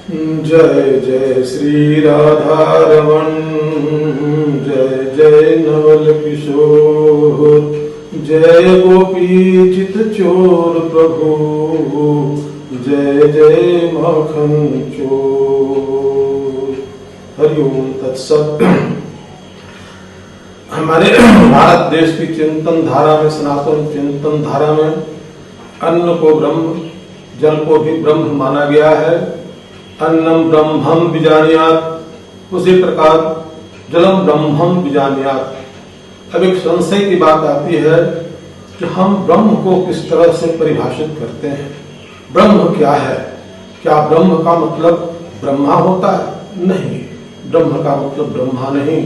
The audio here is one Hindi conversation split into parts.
जय जय श्री राधा रमण, जय जय नवल किशोर, जय गोपी चित चोर प्रभु, जय जय माखन चोर। हरिओम तत्सत। हमारे भारत देश की चिंतन धारा में, सनातन चिंतन धारा में अन्न को ब्रह्म, जल को भी ब्रह्म माना गया है। अन्नम ब्रह्मम विजानीयात्, उसी प्रकार जलम ब्रह्मम विजानीयात्। अब एक संशय की बात आती है कि हम ब्रह्म को किस तरह से परिभाषित करते हैं। ब्रह्म क्या है? क्या ब्रह्म का मतलब ब्रह्मा होता है? नहीं, ब्रह्म का मतलब ब्रह्मा नहीं।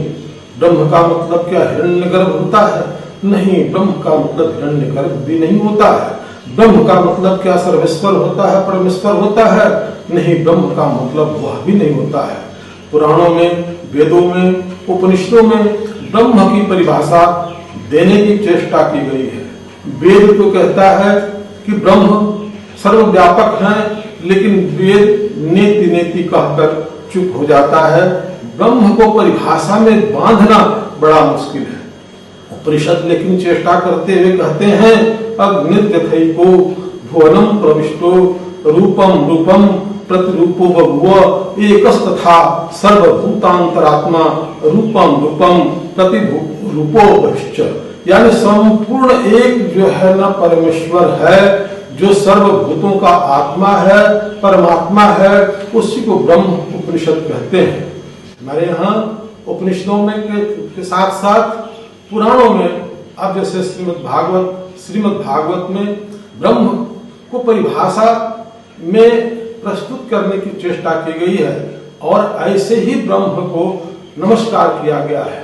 ब्रह्म का मतलब क्या हिरण्यगर्भ होता है? नहीं, ब्रह्म का मतलब हिरण्यगर्भ भी नहीं होता है। ब्रह्म का मतलब क्या सर्वेश्वर होता है, परमेश्वर होता है? नहीं, ब्रह्म का मतलब वह भी नहीं होता है। पुराणों में, वेदों में, उपनिषदों में ब्रह्म की परिभाषा देने की चेष्टा की गई है। वेद तो कहता है कि ब्रह्म सर्वव्यापक है, लेकिन वेद नेति नेति कहकर चुप हो जाता है। ब्रह्म को परिभाषा में बांधना बड़ा मुश्किल है। उपनिषद लेकिन चेष्टा करते हुए कहते हैं, अग्नित्यथैको भुवनम प्रविष्टो रूपम रूपम प्रतिरूपो बभुव एकस्तथा सर्वभूतांतरात्मा रूपम रूपम प्रतिरूपो भविष्य। यानी संपूर्ण एक जो है ना परमेश्वर है, जो सर्वभूतों का आत्मा है, परमात्मा है, उसी को ब्रह्म उपनिषद कहते हैं। हमारे यहाँ उपनिषदों में के साथ साथ पुराणों में, अब जैसे श्रीमद् भागवत में ब्रह्म को परिभाषा में प्रस्तुत करने की चेष्टा की गई है और ऐसे ही ब्रह्म को नमस्कार किया गया है।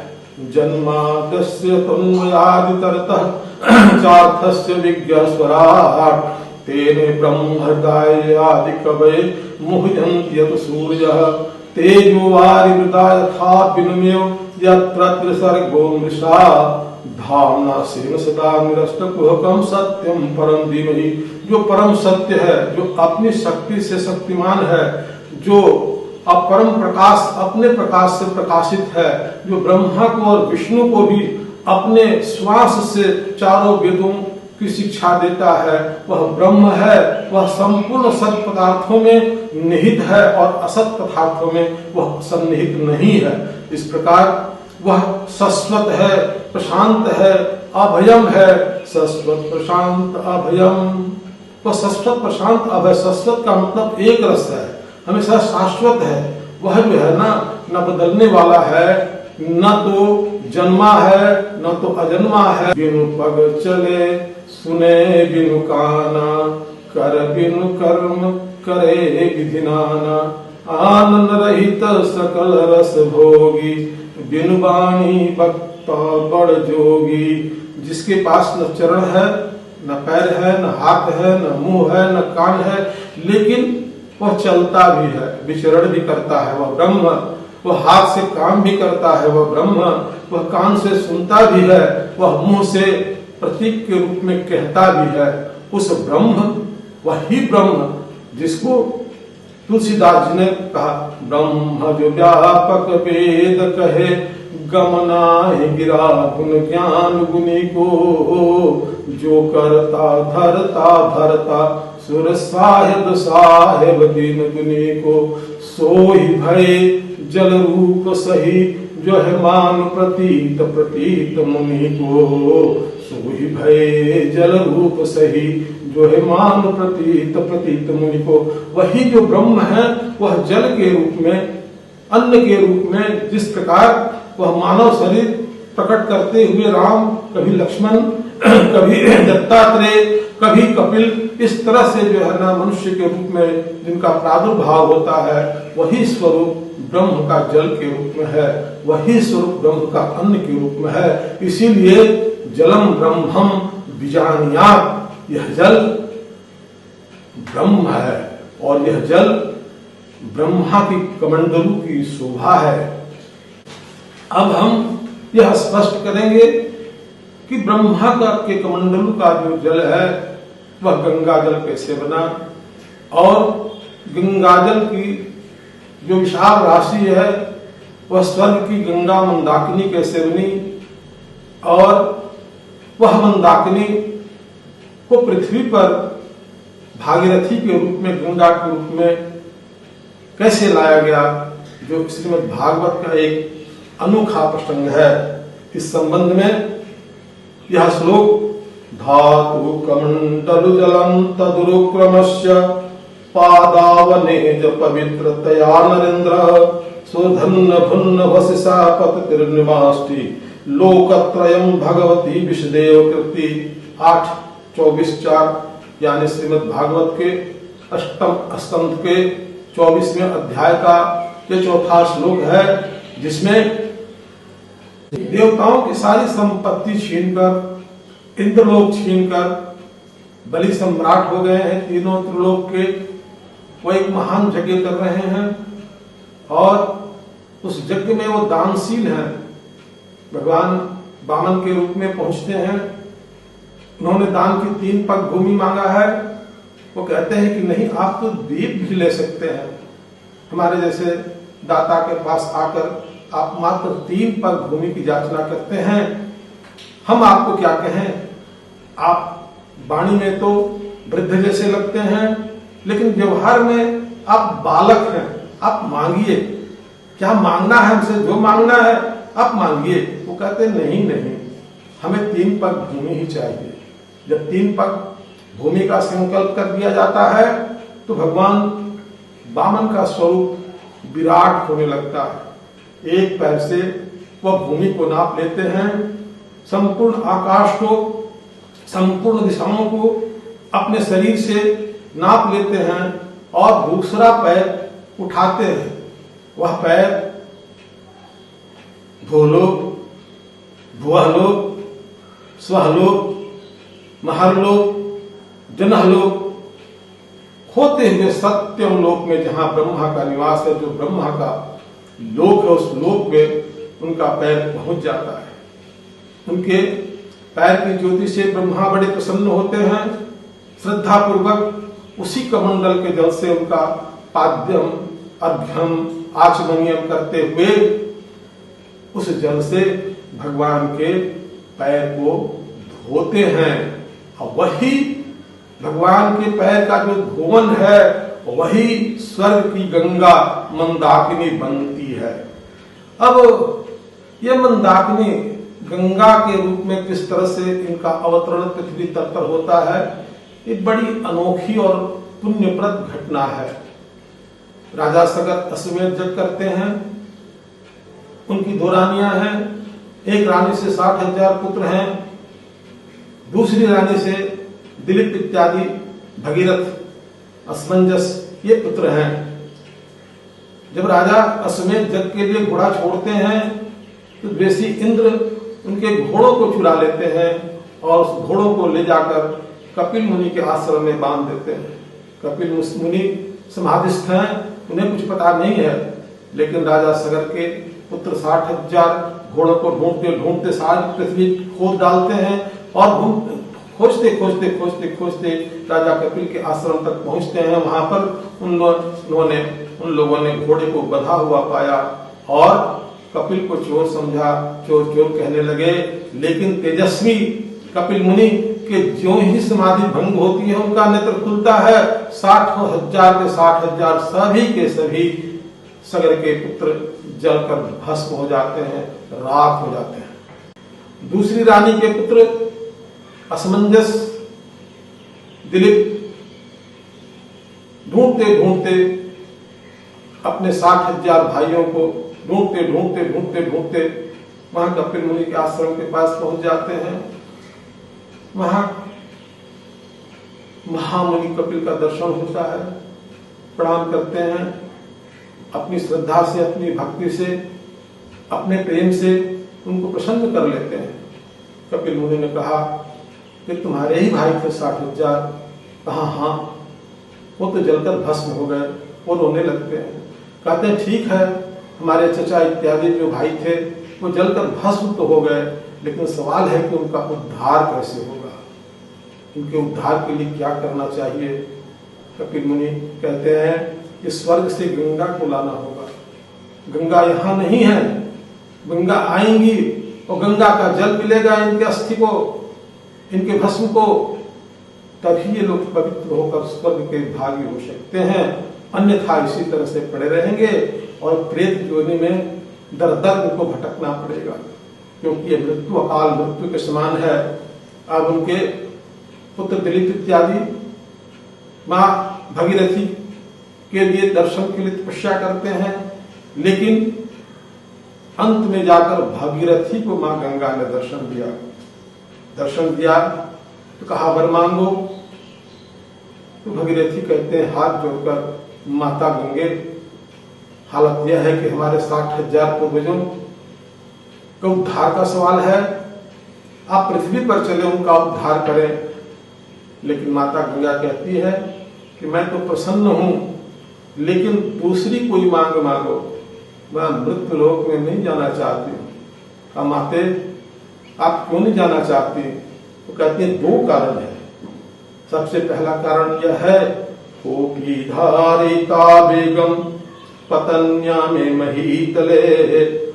जन्माद्यस्य तन्मयादितरतः चार्थस्य विज्ञस्वराट् तेने ब्रह्म हृदय आदि कवये मुह्यन्ति यत् सूर्यः तेजो वारिमृता यथा विनिमयो यत्र सर्गो मृषा धाम्ना स्वेन सदा निरस्तकुहकं सत्यम परम धीमहि। जो परम सत्य है, जो अपनी शक्ति से शक्तिमान है, जो अपरम प्रकाश, अपने प्रकाश से प्रकाशित है, जो ब्रह्मा को और विष्णु को भी अपने श्वास से चारों वेदों की शिक्षा देता है, वह ब्रह्म है। वह संपूर्ण सत पदार्थों में निहित है और असत पदार्थों में वह सन्निहित नहीं है। इस प्रकार वह शाश्वत है, प्रशांत है, अभयम है। शाश्वत प्रशांत अभयम, वह शाश्वत प्रशांत अभय। शाश्वत का मतलब एक रस है, हमेशा शाश्वत है। वह जो है ना, न बदलने वाला है, न तो जन्मा है, न तो अजन्मा है। बिनु पग चले सुने बिनु काना, कर बिनु कर्म करे विधि नाना। आनंद रहित सकल रस भोगी, बिनु वाणी वक्ता बड़ जोगी। जिसके पास न चरण है, न पैर है, न हाथ है, न मुंह है, न कान है, लेकिन वह चलता भी है, विचरण भी करता है, वह ब्रह्म। वह हाथ से काम भी करता है, वह ब्रह्म। वह कान से सुनता भी है, वह मुंह से प्रतीक के रूप में कहता भी है। उस ब्रह्म, वही ब्रह्म जिसको तुलसीदास जी ने कहा, ब्रह्म जो व्यापक वेद कहे, गमनाहि गिरा गुण ज्ञान गुनी को। जो करता धरता धरता, सुर साहेब साहेब दीन दुनी को। सोहि भय जल रूप सही, जो है मान प्रतीत प्रतीत मुनि को। सोहि भय जल रूप सही, जो है मान प्रतीत प्रतीत मुनि को। वही जो ब्रह्म है, वह जल के रूप में, अन्न के रूप में, जिस प्रकार वह मानव शरीर प्रकट करते हुए राम, कभी लक्ष्मण, कभी दत्तात्रेय, कभी कपिल, इस तरह से जो है ना मनुष्य के रूप में जिनका प्रादुर्भाव होता है, वही स्वरूप ब्रह्म का जल के रूप में है, वही स्वरूप ब्रह्म का अन्न के रूप में है। इसीलिए जलम ब्रह्मम विजानीयात्, यह जल ब्रह्म है और यह जल ब्रह्मा की कमंडलू की शोभा है। अब हम यह स्पष्ट करेंगे कि ब्रह्मा का के कमंडलू का जो जल है वह गंगा जल कैसे बना और गंगा जल की जो विशाल राशि है वह स्वर्ग की गंगा मंदाकिनी कैसे बनी और वह मंदाकिनी को पृथ्वी पर भागीरथी के रूप में, गंगा के रूप में कैसे लाया गया, जो श्रीमद् भागवत का एक अनोखा प्रसंग है। इस संबंध में यह श्लोक धातु कमंडलु जलम तदुरुक्रमस्य पादावनेज पवित्रतया नरेन्द्र सुधन्न भुन्न वसिषा पततिर्निवाष्टि लोकत्रयम् भगवती विषदेव कृति 8:24-4 यानी श्रीमद् भागवत के अष्टम स्कंध के 24वें अध्याय का ये चौथा श्लोक है, जिसमें देवताओं की सारी संपत्ति छीनकर, इंद्रलोक छीनकर बलि सम्राट हो गए हैं तीनों त्रिलोक के। वो एक महान यज्ञ कर रहे हैं और उस यज्ञ में वो दानशील हैं। भगवान वामन के रूप में पहुंचते हैं। उन्होंने दान की 3 पग भूमि मांगा है। वो कहते हैं कि नहीं, आप तो दीप भी ले सकते हैं। हमारे जैसे दाता के पास आकर आप मात्र 3 पग भूमि की याचना करते हैं, हम आपको क्या कहें। आप वाणी में तो वृद्ध जैसे लगते हैं, लेकिन व्यवहार में आप बालक हैं। आप मांगिए, क्या मांगना है हमसे, जो मांगना है आप मांगिए। वो कहते नहीं नहीं, हमें 3 पग भूमि ही चाहिए। जब 3 पग भूमि का संकल्प कर दिया जाता है तो भगवान वामन का स्वरूप विराट होने लगता है। एक पैर से वह भूमि को नाप लेते हैं, संपूर्ण आकाश को, संपूर्ण दिशाओं को अपने शरीर से नाप लेते हैं और दूसरा पैर उठाते हैं। वह पैर भूलोक, भुवलोक, स्वहलोक, महरलोक, जनहलोक होते हुए सत्यम लोक में, जहां ब्रह्मा का निवास है, जो ब्रह्मा का लोक है, उस लोक में उनका पैर पहुंच जाता है। उनके पैर की ज्योति से ब्रह्मा बड़े प्रसन्न होते हैं। श्रद्धा पूर्वक उसी कमंडल के जल से उनका पाद्यम, अर्घ्यम, आचमनियम करते हुए उस जल से भगवान के पैर को धोते हैं। और वही भगवान के पैर का जो धोवन है, वही स्वर्ग की गंगा मंदाकिनी बनती है। अब ये मंदाकिनी गंगा के रूप में किस तरह से इनका अवतरण पृथ्वी तल पर होता है, ये बड़ी अनोखी और पुण्यप्रद घटना है। राजा सगर अश्वमेध यज्ञ करते हैं। उनकी 2 रानियां हैं। एक रानी से 60,000 पुत्र हैं, दूसरी रानी से दिलीप इत्यादि भगीरथ, असमंजस ये पुत्र हैं। जब राजा अश्वमेध यज्ञ के लिए घोड़ा छोड़ते हैं तो द्वेषी इंद्र उनके घोड़ों को चुरा लेते हैं और उस घोड़ों को ले जाकर कपिल मुनि के आश्रम में बांध देते हैं। कपिल मुनि समाधिस्थ हैं, उन्हें कुछ पता नहीं है, लेकिन राजा सगर के पुत्र 60,000 घोड़ों को ढूंढते ढूंढते सारी पृथ्वी खोद डालते हैं और खोजते खोजते खोजते खोजते राजा कपिल के आश्रम तक पहुंचते हैं। वहां पर उन लोगों ने घोड़े को बंधा हुआ पाया और कपिल को चोर समझा, चोर चोर कहने लगे। लेकिन तेजस्वी कपिल मुनि के ज्यों ही समाधि भंग होती है, उनका नेत्र खुलता है। 60,000 के 60,000 सभी के सभी सगर के पुत्र जलकर भस्म हो जाते हैं, राख हो जाते हैं। दूसरी रानी के पुत्र असमंजस, दिलीप ढूंढते ढूंढते अपने 60,000 भाइयों को ढूंढते ढूंढते ढूंढते ढूंढते वहां कपिल मुनि के आश्रम के पास पहुंच जाते हैं। वहां महामुनि कपिल का दर्शन होता है, प्रणाम करते हैं। अपनी श्रद्धा से, अपनी भक्ति से, अपने प्रेम से उनको प्रसन्न कर लेते हैं। कपिल मुनि ने कहा कि तुम्हारे ही भाई थे 60,000। कहा हाँ, वो तो जलकर भस्म हो गए। वो रोने लगते हैं, कहते हैं ठीक है, हमारे चचा इत्यादि जो भाई थे वो जलकर भस्म तो हो गए, लेकिन सवाल है कि उनका उद्धार कैसे होगा, उनके उद्धार के लिए क्या करना चाहिए। कपिल मुनि कहते हैं कि स्वर्ग से गंगा को लाना होगा। गंगा यहाँ नहीं है, गंगा आएंगी और गंगा का जल मिलेगा इनके अस्थि को, इनके भस्म को, तभी ये लोग पवित्र होकर स्वर्ग के भागी हो सकते हैं। अन्यथा इसी तरह से पड़े रहेंगे और प्रेत योनि में दर दर उनको भटकना पड़ेगा, क्योंकि ये मृत्यु अकाल मृत्यु के समान है। अब उनके पुत्र दिलीप इत्यादि माँ भगीरथी के लिए दर्शन के लिए तपस्या करते हैं, लेकिन अंत में जाकर भागीरथी को माँ गंगा ने दर्शन दिया तो कहा वर मांगो। तो भगीरथी कहते हैं हाथ जोड़कर, माता गंगे, हालत यह है कि हमारे 60,000 पूर्वजों का उद्धार का सवाल है, आप पृथ्वी पर चले उनका उद्धार करें। लेकिन माता गंगा कहती है कि मैं तो प्रसन्न हूं, लेकिन दूसरी कोई मांग मांगो, मैं मृत्यु लोक में नहीं जाना चाहती। कहा माते आप क्यों नहीं जाना चाहती? तो कहती है 2 कारण है। सबसे पहला कारण यह है, कोपी धारिता बेगम पतन्या में महीतले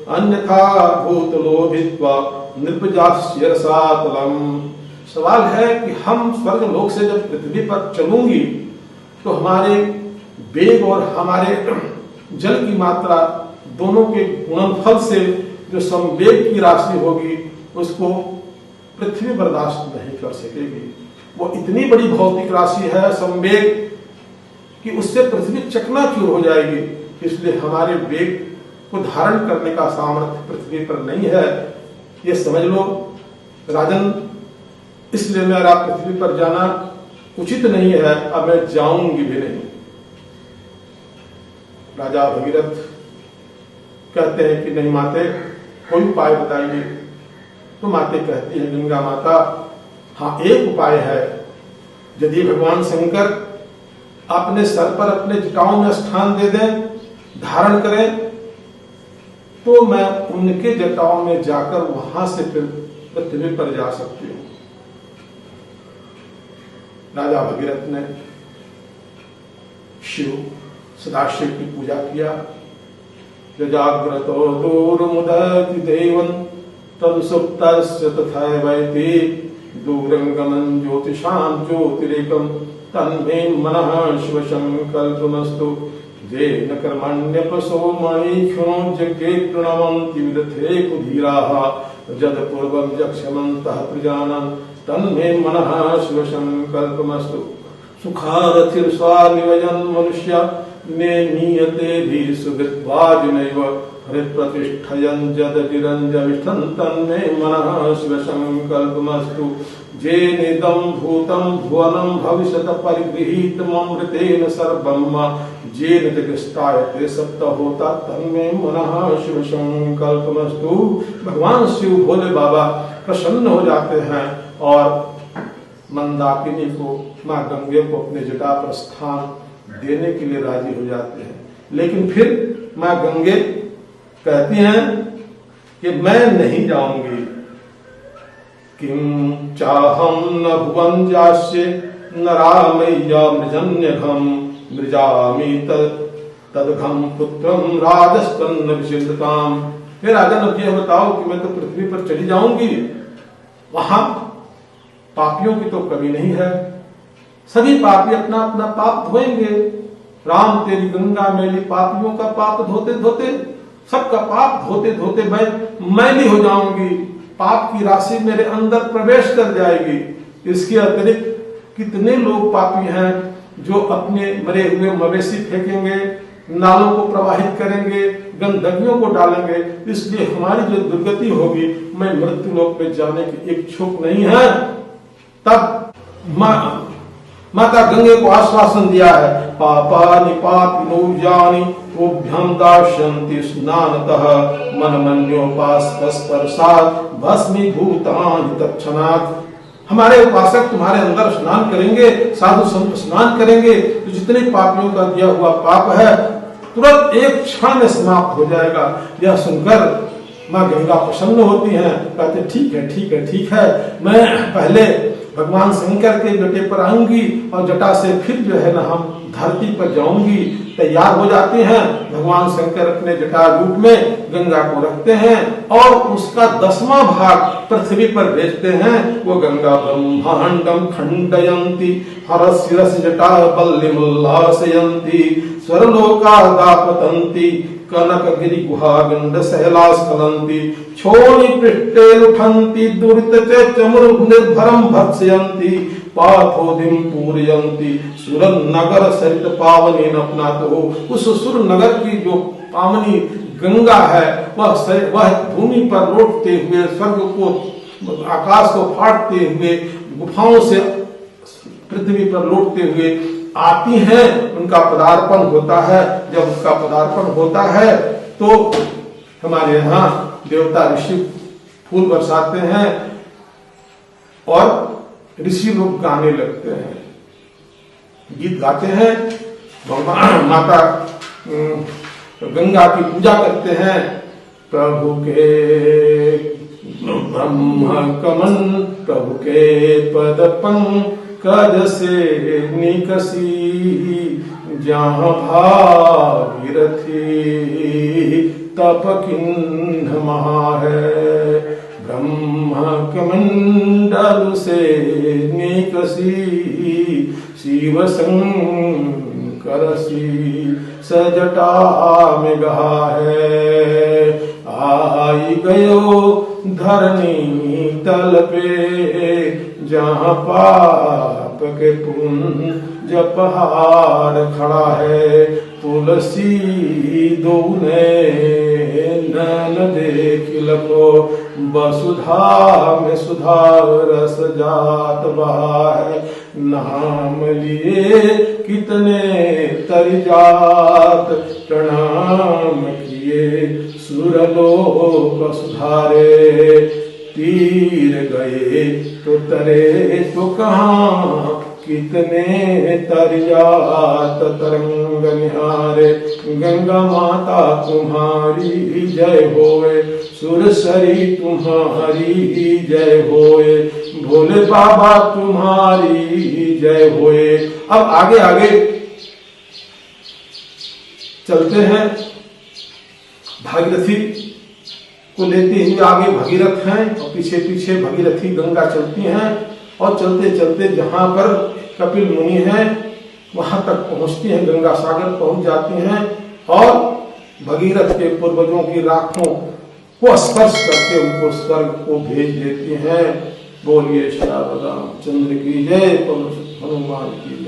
अन्यथा भूतलोभित्वा नृपजास्य रसातलम। सवाल है कि हम स्वर्ग लोक से जब पृथ्वी पर चलूंगी तो हमारे वेग और हमारे जल की मात्रा दोनों के गुणनफल से जो संवेग की राशि होगी उसको पृथ्वी बर्दाश्त नहीं कर सकेगी। वो इतनी बड़ी भौतिक राशि है संवेग कि उससे पृथ्वी चकनाचूर हो जाएगी। इसलिए हमारे वेग को धारण करने का सामर्थ्य पृथ्वी पर नहीं है, ये समझ लो राजन। इसलिए मेरा पृथ्वी पर जाना उचित नहीं है, अब मैं जाऊंगी भी नहीं। राजा भगीरथ कहते हैं कि नहीं माते कोई उपाय बताइए। तो माते कहती है गंगा माता, हाँ एक उपाय है, यदि भगवान शंकर अपने सर पर अपने जटाओं में स्थान दे दें, धारण करें, तो मैं उनके जटाओं में जाकर वहां से फिर पृथ्वी पर जा सकती हूं। राजा भगीरथ ने शिव सदाशिव की पूजा किया। जाग्रतो दूरमुदति देवं तत्सुप्तस्य तथैवैति दूरंगमं ज्योतिषां ज्योतिरेकं तन्मे मनः शिवसंकल्पमस्तु। येन कर्मण्यपसो मणिक्षुणोज्जगे प्रणवन्ति विदथे कुधीराः यद् पूर्वं यक्षमन्तः प्रजानां तन्मे मनः शिवसंकल्पमस्तु। सुखारथिर्स्वानिवयन् मनुष्य ने नीयते भी सुहृद्वाजिनैव हृत्प्रतिष्ठयन् यद् तन्मे मनः शिवसंकल्पमस्तु। येनेदं भूतं भुवनं भविष्यत् परिगृहीतममृतेन सर्वं येन जगस्तायते सप्तहोता तन्मे मनः शिवसंकल्पमस्तु। भगवान शिव भोले बाबा प्रसन्न हो जाते हैं और मंदाकिनी को, माँ गंगे को अपने जटा पर स्थान देने के लिए राजी हो जाते हैं। लेकिन फिर माँ गंगे कहती हैं कि मैं नहीं जाऊंगी। किं चाहम न भुवन जास्य नरामय्या मृजन्यघम मृजामि तदघम पुत्रम राजस्तन्न विचिंतताम। हे राजन अब यह बताओ कि मैं तो पृथ्वी पर चली जाऊंगी, वहां पापियों की तो कमी नहीं है, सभी पापी अपना अपना पाप धोएंगे। राम तेरी गंगा मैली पापियों का पाप धोते धोते, सबका पाप धोते धोते मैं मैली हो जाऊंगी, पाप की राशि मेरे अंदर प्रवेश कर जाएगी। इसके अतिरिक्त कितने लोग पापी हैं जो अपने मरे हुए मवेशी फेंकेंगे, नालों को प्रवाहित करेंगे, गंदगियों को डालेंगे। इसलिए हमारी जो दुर्गति होगी, मैं मृत्यु लोक में जाने की इच्छुक नहीं है। तब माता गंगे को आश्वासन दिया है, पापानि पापिनो यानि ओभ्यं दास्यन्ति स्नानतः मनमन्योपास्पस्पर्शात् भस्मीभूतानि तत्क्षणात्। हमारे उपासक तुम्हारे अंदर स्नान करेंगे, साधु संत स्नान करेंगे, तो जितने पापियों का दिया हुआ पाप है तुरंत एक क्षण में समाप्त हो जाएगा। यह सुनकर माँ गंगा प्रसन्न होती हैं, कहते ठीक है ठीक है ठीक है, मैं पहले भगवान शंकर के बेटे पर आऊंगी और जटा से फिर जो है ना हम धरती पर जाऊंगी, तैयार हो जाते हैं। भगवान शंकर अपने जटा रूप में गंगा को रखते हैं और उसका 10वां भाग पृथ्वी पर भेजते हैं। वो गंगा ब्रह्मांडम खंडयंती हरस्यरस जटा बल्लिमुल्लासयंती स्वरलोका दापतंती कनकगिरि गुहा गंड सहला स्खलंती छोनि पृष्ठे लुठंती दुरित चमुर निर्भरम भत्सयंती पाथोदिम पूरयंती सुर नगर सरित पावनी अपनातो। उस सुर नगर की जो पावनी गंगा है वह भूमि पर लौटते हुए स्वर्ग को आकाश को फाड़ते हुए गुफाओं से पृथ्वी पर लौटते हुए आती हैं। उनका पदार्पण होता है। जब उसका पदार्पण होता है तो हमारे यहाँ देवता ऋषि फूल बरसाते हैं और ऋषि लोग गाने लगते हैं, गीत गाते हैं, माता गंगा की पूजा करते हैं। प्रभु के ब्रह्म कमन प्रभु के पद पंकज से निकसी जहाँ भागीरथी तप किन्ह महा है। ब्रह्म कमंडल से निकसी शिव शंकर सी सजटा में गहा है। आई गयो धरनी तल पे जहाँ पाप के पुंज पहाड़ खड़ा है। तुलसी दोने नैन देख लको वसुधा में सुधा रस जात बहा है। नाम लिए कितने तर जात प्रणाम किए सुरलोक सुधारे। तीर गए तो तरे तो कहाँ कितने तर जात तरंग निहारे। गंगा माता तुम्हारी जय होए सुरसरी तुम्हारी जय होए भोले बाबा तुम्हारी जय होए। अब आगे आगे चलते हैं। भागीरथी को लेते हुए आगे भगीरथ हैं और पीछे पीछे भगीरथी गंगा चलती हैं और चलते चलते जहां पर कपिल मुनि हैं वहां तक पहुंचती हैं, गंगा सागर पहुंच जाती हैं और भगीरथ के पूर्वजों की राखों को स्पर्श करके उनको स्वर्ग को भेज देती हैं। बोलिए श्री राम चंद्र की जय, हनुमान की